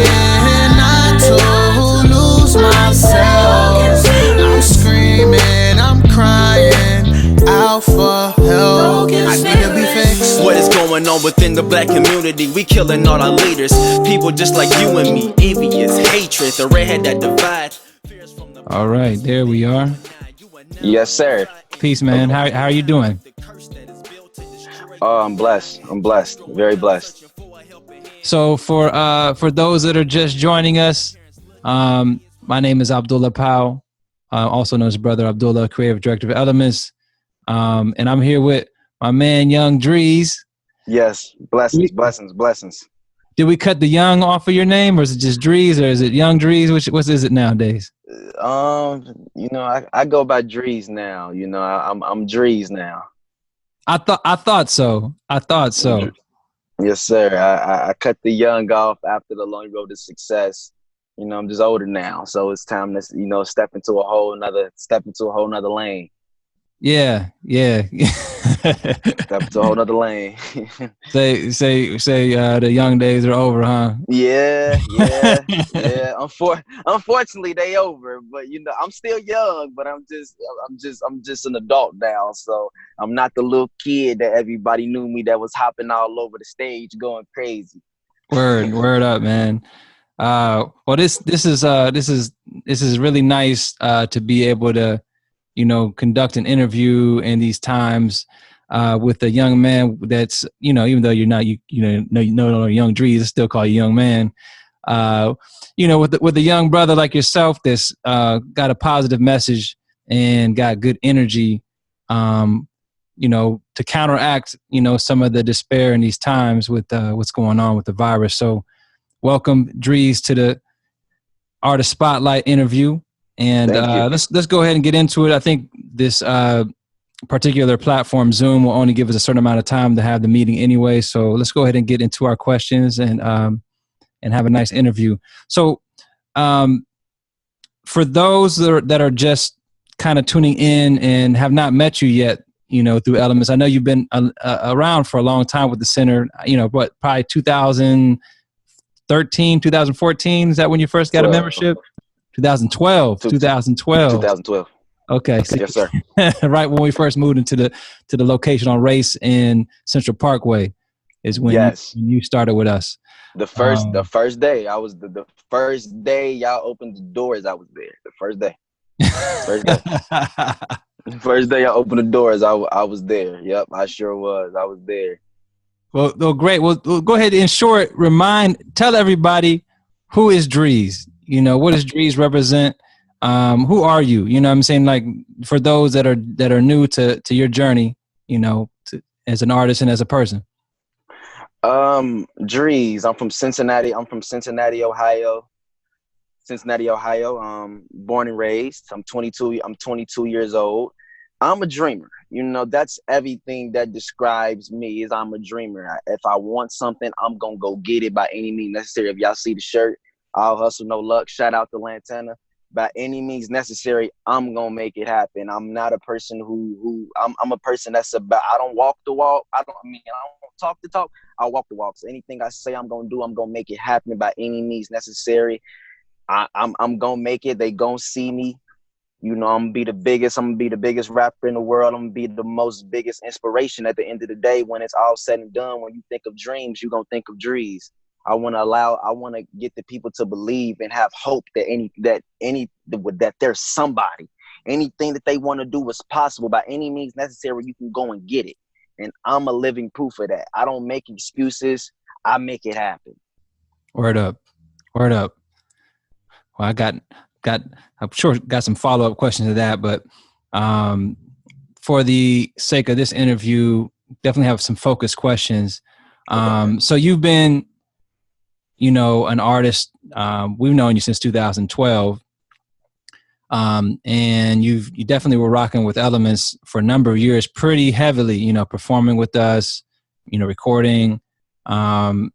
trying not to lose myself. I'm screaming, I'm crying out for help. I need to be fixed. What is going on within the black community? We killing all our leaders. People just like you and me. Envious, hatred, the redhead that divides. All right, there we are. Yes, sir. Peace, man. How are you doing? Oh, I'm blessed. I'm blessed. Very blessed. So for those that are just joining us, my name is Abdullah Powell, also known as Brother Abdullah, creative director of Elementz. And I'm here with my man, Young Dreez. Yes, blessings. Did we cut the Young off of your name, or is it just Dreez, or is it Young Dreez? What is it nowadays? I go by Dreez now. I'm Dreez now. I thought so. Yes, sir. I cut the Young off after the long road to success. I'm just older now, so it's time to step into a whole nother lane. Yeah. Step into a whole nother lane. say the young days are over, huh? Yeah. Unfortunately, they over. But I'm still young. But I'm just an adult now. So I'm not the little kid that everybody knew me that was hopping all over the stage, going crazy. Word up, man. Well, this is really nice to be able to, conduct an interview in these times with a young man that's, even though you're not, no young Dreez, I still call you young man. With a young brother like yourself that's got a positive message and got good energy, to counteract, some of the despair in these times with what's going on with the virus. So welcome, Dreez, to the Artist Spotlight interview. And let's go ahead and get into it. I think this particular platform, Zoom, will only give us a certain amount of time to have the meeting anyway. So let's go ahead and get into our questions and have a nice interview. So for those that are just kind of tuning in and have not met you yet, through Elementz, I know you've been around for a long time with the center, probably 2013, 2014. Is that when you first got a membership? 2012. Okay. So, yes, sir. Right when we first moved into the location on Race in Central Parkway is when you started with us. The first day I was the first day y'all opened the doors, I was there. The first day. The first day I opened the doors, I was there. Yep, I sure was. I was there. Well, great. Well, go ahead and in short, tell everybody who is Dreez. What does Dreez represent? Who are you? You know what I'm saying? Like for those that are new to your journey, as an artist and as a person. Dreez, I'm from Cincinnati. Ohio. Born and raised. I'm 22 years old. I'm a dreamer. That's everything that describes me is I'm a dreamer. If I want something, I'm going to go get it by any means necessary. If y'all see the shirt, I'll hustle, no luck. Shout out to Lantana. By any means necessary, I'm going to make it happen. I'm not a person I'm a person that's about, I don't walk the walk. I don't talk the talk. I walk the walk. So anything I say I'm going to do, I'm going to make it happen by any means necessary. I'm going to make it. They going to see me. I'm going to be the biggest. I'm going to be the biggest rapper in the world. I'm going to be the most biggest inspiration at the end of the day. When it's all said and done, when you think of dreams, you're going to think of Dreez. I want to get the people to believe and have hope that there's somebody, anything that they want to do is possible by any means necessary. You can go and get it. And I'm a living proof of that. I don't make excuses. I make it happen. Word up. Well, I I'm sure got some follow-up questions to that, but for the sake of this interview, definitely have some focused questions. So you've been, an artist. We've known you since 2012. And you definitely were rocking with Elementz for a number of years, pretty heavily, performing with us, recording. And,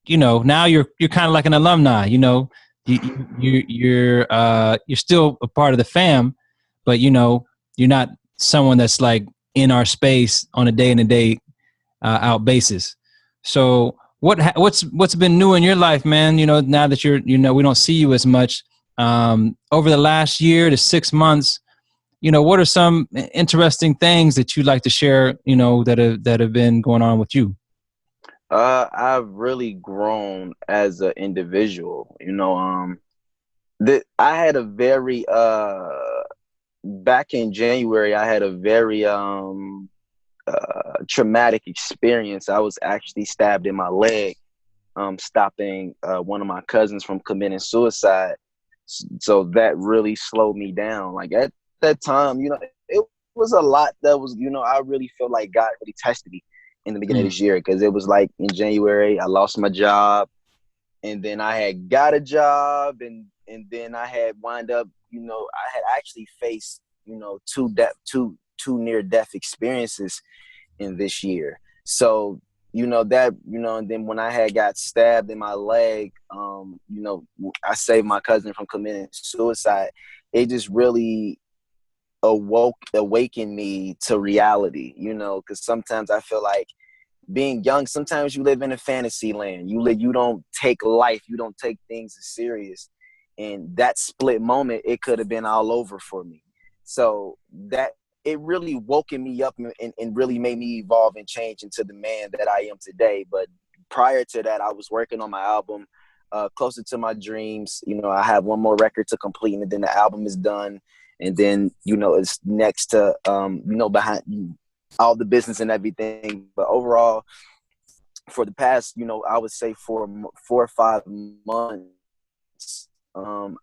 now you're kind of like an alumni, you're still a part of the fam, but you're not someone that's like in our space on a day in and day out basis. So what's been new in your life, man? You know, now that you're, you know, we don't see you as much. Over the last year to 6 months, you know, what are some interesting things that you'd like to share, you know, that have been going on with you? I've really grown as an individual. You know, I had a very back in January, I had a very traumatic experience. I was actually stabbed in my leg, stopping one of my cousins from committing suicide. So that really slowed me down. Like at that time, you know, it was a lot that was, you know, I really feel like God really tested me in the beginning of this year, because it was like in January, I lost my job, and then I had got a job, and then I had wind up, you know, I had actually faced, you know, two near death experiences in this year. So, you know, that, you know, and then when I had got stabbed in my leg, you know, I saved my cousin from committing suicide. It just really awakened me to reality, you know, because sometimes I feel like being young, sometimes you live in a fantasy land. You don't take life, you don't take things as serious. And that split moment, it could have been all over for me. So that it really woken me up and really made me evolve and change into the man that I am today. But prior to that, I was working on my album, Closer to My Dreams. You know, I have one more record to complete, and then the album is done. And then, you know, it's next to, you know, behind all the business and everything. But overall, for the past, you know, I would say for 4 or 5 months,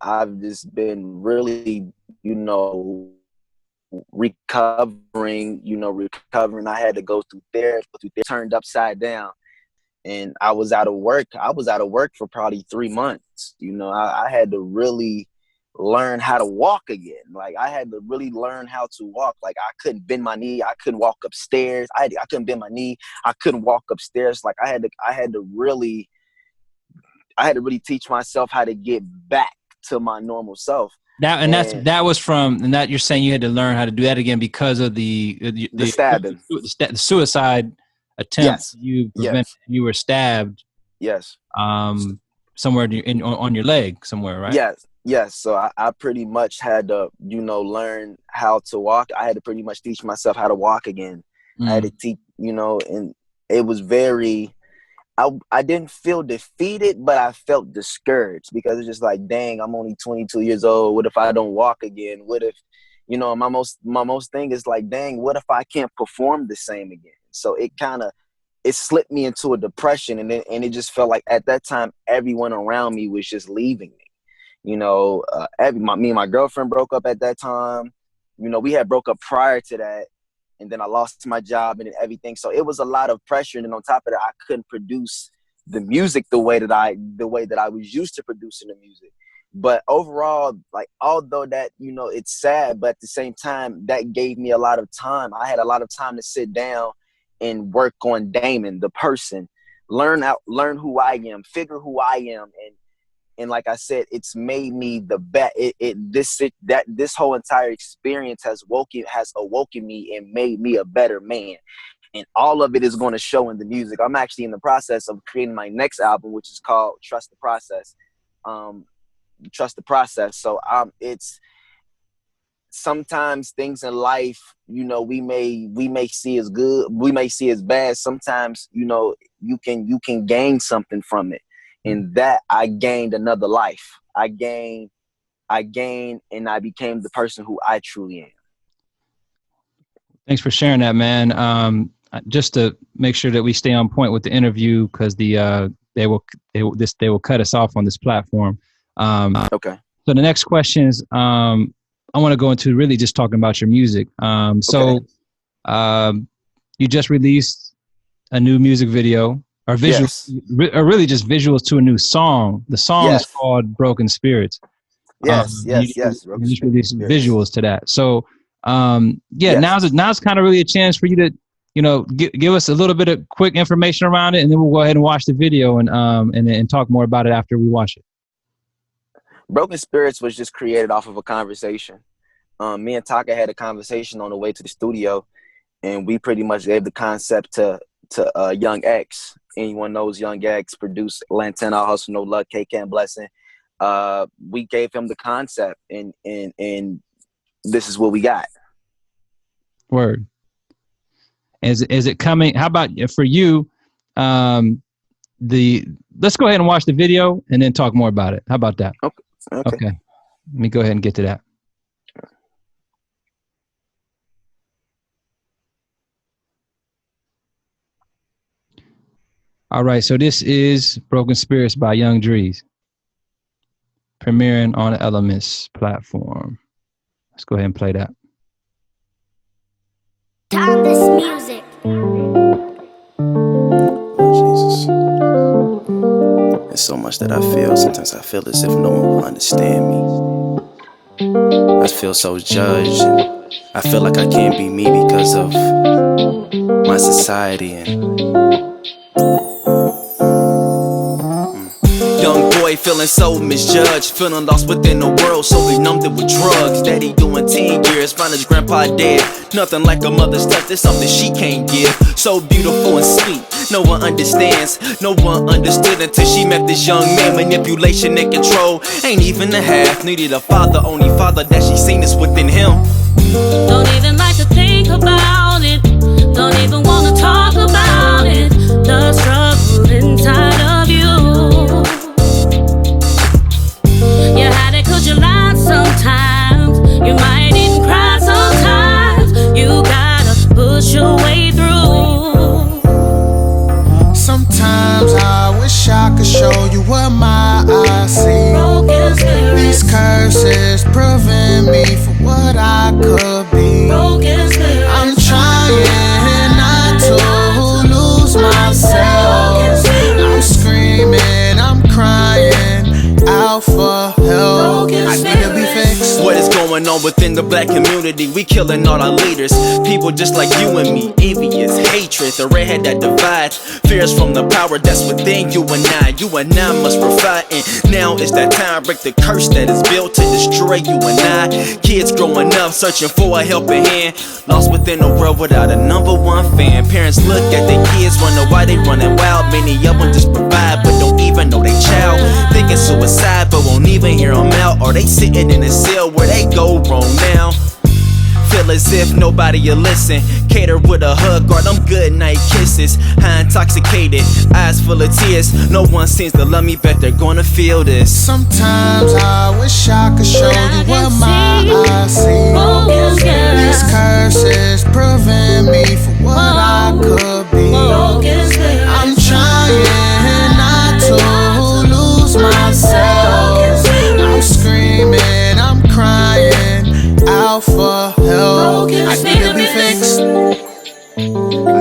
I've just been really, you know, recovering. I had to go through therapy, turned upside down. And I was out of work. I was out of work for probably 3 months. You know, I had to really learn how to walk again. Like I had to really learn how to walk. Like I couldn't bend my knee. I couldn't walk upstairs. I couldn't bend my knee. I couldn't walk upstairs. Like I had to really teach myself how to get back to my normal self. That was from, and that you're saying you had to learn how to do that again because of the stabbing, the suicide attempt. Yes. You prevented. Yes. You were stabbed. Yes. Somewhere on your leg somewhere, right? Yes. So I pretty much had to, you know, learn how to walk. I had to pretty much teach myself how to walk again. I had to teach, you know, and it was very, I didn't feel defeated, but I felt discouraged, because it's just like, dang, I'm only 22 years old. What if I don't walk again? What if, you know, my most thing is like, dang, what if I can't perform the same again? So it slipped me into a depression, and it just felt like at that time, everyone around me was just leaving me. You know, me and my girlfriend broke up at that time. You know, we had broke up prior to that, and then I lost my job and everything. So it was a lot of pressure, and then on top of that, I couldn't produce the music the way that I was used to producing the music. But overall, like, although that, you know, it's sad, but at the same time, that gave me a lot of time. I had a lot of time to sit down and work on Damon, the person, learn who I am, figure who I am, and like I said, it's made me the best. This whole entire experience has awoken me and made me a better man. And all of it is going to show in the music. I'm actually in the process of creating my next album, which is called Trust the Process. So it's sometimes things in life, you know, we may see as good, we may see as bad. Sometimes, you know, you can gain something from it. And that I gained another life. I gained, and I became the person who I truly am. Thanks for sharing that, man. Just to make sure that we stay on point with the interview, because they will cut us off on this platform. Okay. So the next question is, I want to go into really just talking about your music. You just released a new music video. Or visuals, yes. Or really just visuals to a new song. The song is called Broken Spirits. Yes. You just released visuals to that. So, now's kind of really a chance for you to, you know, give us a little bit of quick information around it, and then we'll go ahead and watch the video and talk more about it after we watch it. Broken Spirits was just created off of a conversation. Me and Taka had a conversation on the way to the studio, and we pretty much gave the concept to Young X. anyone knows, Young X produced Lantana, Hustle No Luck, KK Blessing. We gave him the concept, and this is what we got. Word. Is it coming? How about for you? Let's go ahead and watch the video and then talk more about it. How about that? Okay. Let me go ahead and get to that. All right, so this is Broken Spirits by Young Dreez, premiering on the Elementz platform. Let's go ahead and play that. Timeless music. Jesus. There's so much that I feel. Sometimes I feel as if no one will understand me. I feel so judged. And I feel like I can't be me because of my society and young boy feeling so misjudged, feeling lost within the world, so he numbed it with drugs. Daddy doing 10 years, found his grandpa dead. Nothing like a mother's touch, there's something she can't give. So beautiful and sweet, no one understands. No one understood until she met this young man. Manipulation and control, ain't even a half. Needed a father, only father that she seen is within him. Don't even like to think about it. Don't even wanna talk about it. The struggle inside of you. You had it 'cause you lied sometimes. You might even cry sometimes. You gotta push your way through. Sometimes I wish I could show you what my eyes see. Broken spirits. These curses prevent me from what I could be. Broken spirits. I'm trying not to lose myself. I'm screaming, I'm crying out for help. I need to be fixed. What is going on within the black community? We killing all our leaders. People just like you and me. Envious, hatred, the redhead that divides. Fears from the power that's within you and I. You and I must provide. And now it's that time. Break the curse that is built to destroy you and I. Kids growing up searching for a helping hand. Lost within a world without a number one fan. Parents look at their kids, wonder why they running wild. Many of them just provide but don't even know they child. Thinking suicide but won't even hear them out. Or they sitting in a cell where they go wrong now. Feel as if nobody will listen. Cater with a hug or them good night kisses. High intoxicated, eyes full of tears. No one seems to love me, bet they're gonna feel this. Sometimes I wish I could show you what my eyes see. These curses prevent me from what I could be. I'm trying not to lose myself. I'm screaming, I'm crying out for help. I need to be fixed.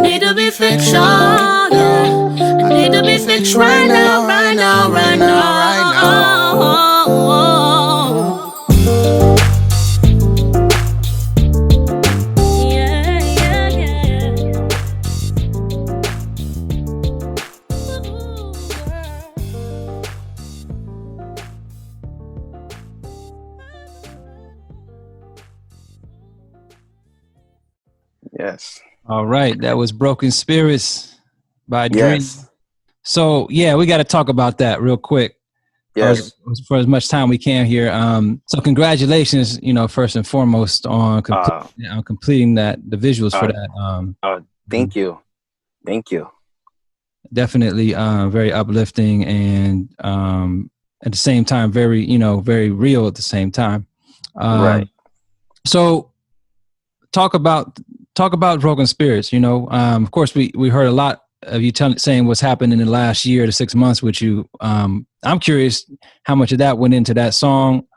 Need to be fixed, oh, yeah. I need to be fixed right now, right now, right now, right now. Yeah, yeah, Yes. All right, that was Broken Spirits by Dreez. Yes. So yeah, we got to talk about that real quick. Yes. For as much time we can here. So congratulations, first and foremost on completing that, the visuals for that. Thank you. Thank you. Definitely very uplifting and at the same time very, very real at the same time. Right. So talk about Broken Spirits. Of course we heard a lot of you saying what's happened in the last year to 6 months with you. I'm curious how much of that went into that song.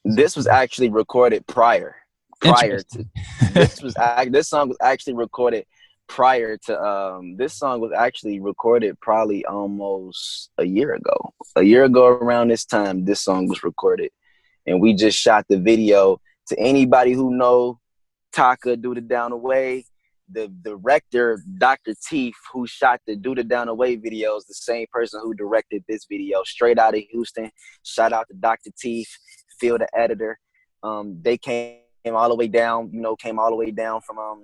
This was actually recorded prior to this song was actually recorded prior to this song was actually recorded probably almost a year ago around this time. This song was recorded, and we just shot the video. To anybody who know Taka Do the Down Away, the director, Dr. Teef, who shot the Do the Down Away videos, the same person who directed this video, straight out of Houston. Shout out to Dr. Teef, Phil the editor. They came all the way down from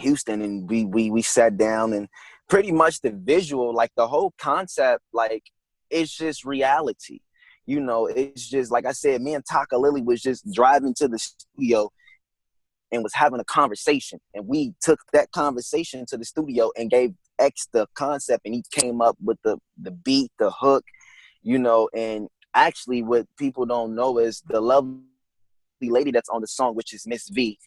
Houston, and we sat down and pretty much the visual, like the whole concept, like it's just reality. You know, it's just like I said, me and Taka Lily was just driving to the studio and was having a conversation, and we took that conversation to the studio and gave X the concept, and he came up with the beat, the hook, you know. And actually what people don't know is the lovely lady that's on the song, which is Miss V.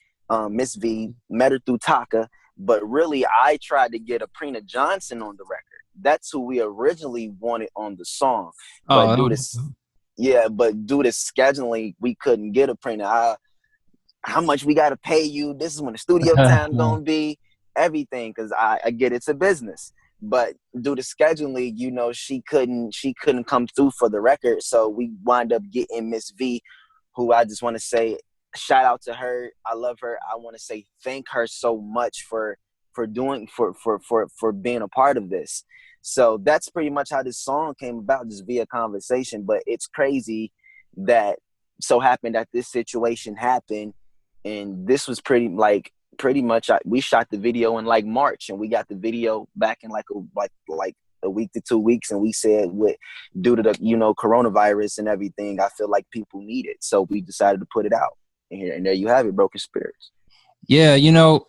Miss V, met her through Taka, but really I tried to get Aprina Johnson on the record. That's who we originally wanted on the song. But due to scheduling, we couldn't get Aprina. How much we got to pay you? This is when the studio time gonna be, everything, because I get it's a business. But due to scheduling, you know, she couldn't come through for the record. So we wind up getting Miss V, who I just want to say shout out to her. I love her. I want to say thank her so much for being a part of this. So that's pretty much how this song came about, just via conversation. But it's crazy that so happened that this situation happened, and this was pretty much we shot the video in like March, and we got the video back in like a week to 2 weeks, and we said due to the, you know, coronavirus and everything, I feel like people need it, so we decided to put it out. And there you have it, Broken Spirits. Yeah, you know,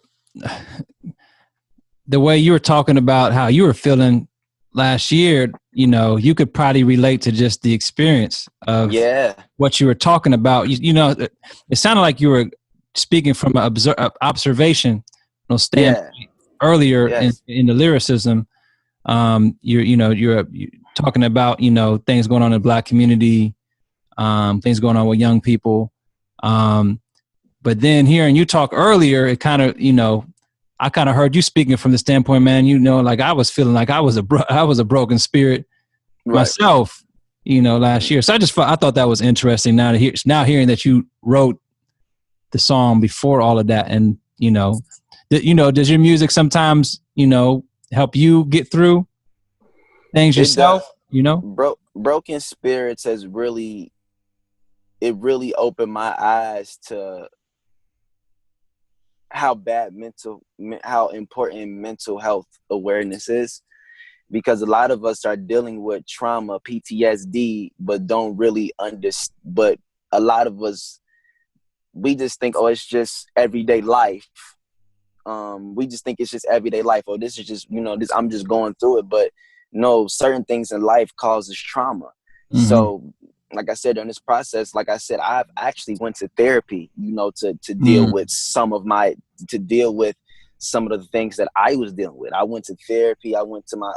the way you were talking about how you were feeling last year, you know, you could probably relate to just the experience of what you were talking about. You know, it sounded like you were speaking from an observational standpoint earlier in the lyricism. You're talking about, you know, things going on in the Black community, things going on with young people. But then hearing you talk earlier, it kind of, you know, I kind of heard you speaking from the standpoint, man, you know, like I was feeling like I was a broken spirit myself, you know, last year. So I thought that was interesting now hearing that you wrote the song before all of that. And, you know, does your music sometimes, you know, help you get through things yourself, you know? Broken Spirits has really opened my eyes to how important mental health awareness is, because a lot of us are dealing with trauma, PTSD, but don't really understand. But a lot of us, we just think, oh, it's just everyday life. We just think it's just everyday life. Oh, this is just, you know, I'm just going through it. But no, certain things in life causes trauma. Mm-hmm. So, like I said, during this process, like I said, I've actually went to therapy, you know, to deal with some of the things that I was dealing with. I went to therapy. I went to my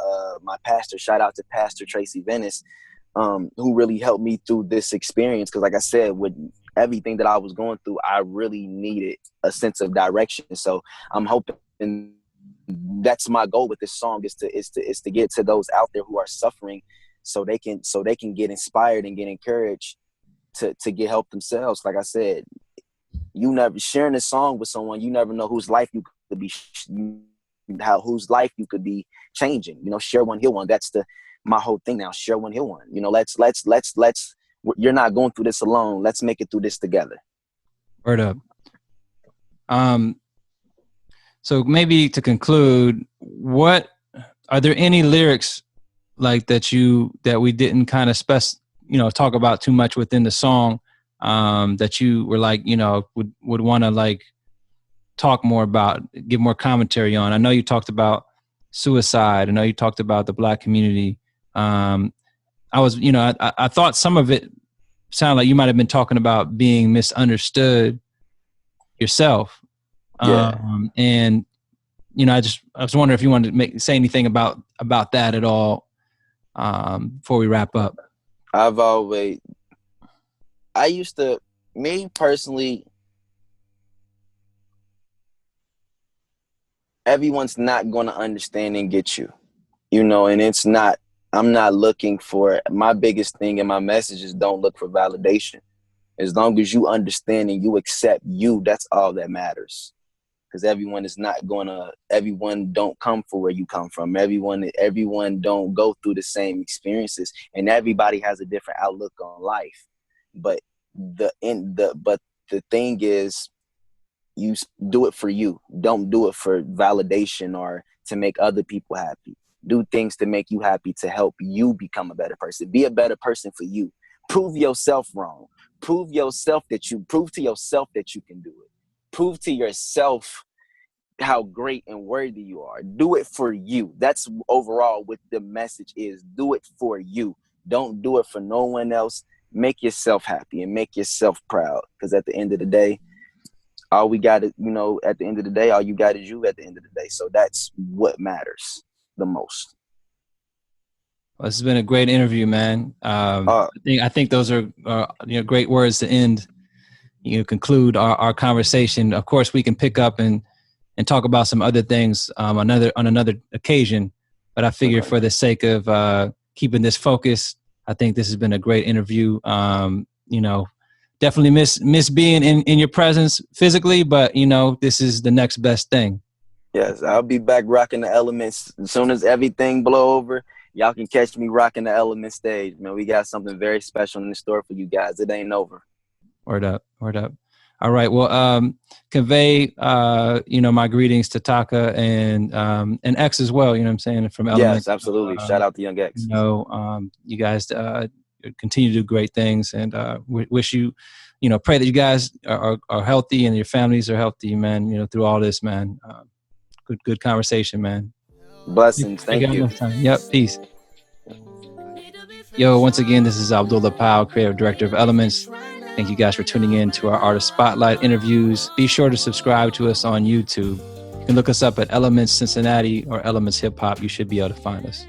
pastor. Shout out to Pastor Tracy Venice, who really helped me through this experience. Because, like I said, with everything that I was going through, I really needed a sense of direction. So I'm hoping that's my goal with this song is to get to those out there who are suffering, so they can get inspired and get encouraged to get help themselves. Like I said, you never sharing a song with someone, you never know whose life you could be changing. You know, share one, heal one. That's my whole thing now. Share one, heal one. You know, let's you're not going through this alone. Let's make it through this together. Word up. So maybe to conclude, what are there any lyrics like that we didn't kind of talk about too much within the song, that you were like, you know, would want to like talk more about, give more commentary on? I know you talked about suicide. I know you talked about the Black community. I thought some of it sounded like you might have been talking about being misunderstood yourself. Yeah. And you know, I was wondering if you wanted to say anything about that at all, before we wrap up. Me personally, everyone's not going to understand and get you, you know, and I'm not looking for, my biggest thing in my message is don't look for validation. As long as you understand and you accept you, that's all that matters. Because everyone don't come from where you come from. Everyone don't go through the same experiences, and everybody has a different outlook on life. But the thing is, you do it for you. Don't do it for validation or to make other people happy. Do things to make you happy, to help you become a better person. Be a better person for you. Prove yourself wrong. Prove to yourself that you can do it. Prove to yourself how great and worthy you are. Do it for you. That's overall what the message is. Do it for you. Don't do it for no one else. Make yourself happy and make yourself proud. Because at the end of the day, all we got is, at the end of the day, all you got is you at the end of the day. So that's what matters the most. Well, this has been a great interview, man. I think those are great words to end. Conclude our conversation. Of course, we can pick up and talk about some other things on another occasion. But I figure for the sake of keeping this focused, I think this has been a great interview. Definitely miss being in your presence physically, but this is the next best thing. Yes, I'll be back rocking the Elementz as soon as everything blow over. Y'all can catch me rocking the Elementz stage, man. We got something very special in the store for you guys. It ain't over. Word up. All right. Well, convey my greetings to Taka and X as well. You know what I'm saying, from Elementz. Yes, absolutely. Shout out to Young X. You guys continue to do great things, and wish you, pray that you guys are healthy and your families are healthy, man. Through all this, man. Good conversation, man. Blessings. Thank you. Yep. Peace. Yo, once again, this is Abdullah Powell, creative director of Elementz. Thank you guys for tuning in to our Artist Spotlight interviews. Be sure to subscribe to us on YouTube. You can look us up at Elementz Cincinnati or Elementz Hip Hop. You should be able to find us.